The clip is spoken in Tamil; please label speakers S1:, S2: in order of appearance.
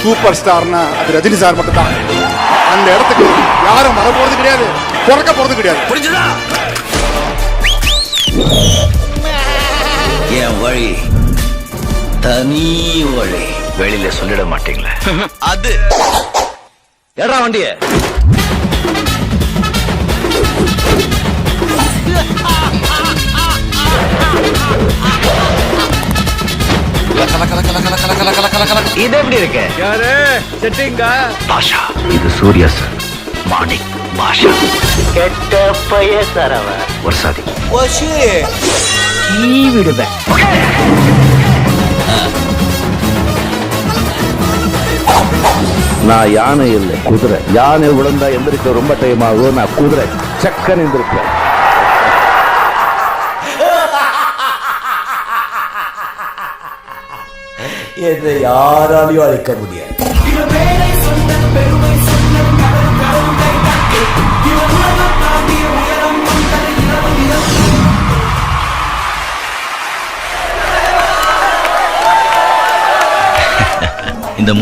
S1: சூப்பர் ஸ்டார்னா அது ரஜினி சார் மட்டும் தான். அந்த இடத்துக்கு யாரும் வர போறது கிடையாது, பிறக்க போறது கிடையாது.
S2: புரிஞ்சுதா? என் வழி தனி வழி, வெளியில சொல்லிட மாட்டீங்களே. அது எடா வண்டிய. இது எப்படி இருக்கு?
S3: யாரு செட்டிங்கா?
S2: பாஷா, இது சூர்யா சார். மாணிக் பாஷா. கெட்ட பைய தரவ ஒரு சாதி விடுவேன். நான் யானை இல்லை, குதிரை. யானை விழுந்தா எந்திரிக்க ரொம்ப டைம் ஆகும். நான் குதிரை, சக்கன் எந்திருப்பேன்.
S4: என்னை யாராலையும் அழிக்க முடியாது.
S2: இந்த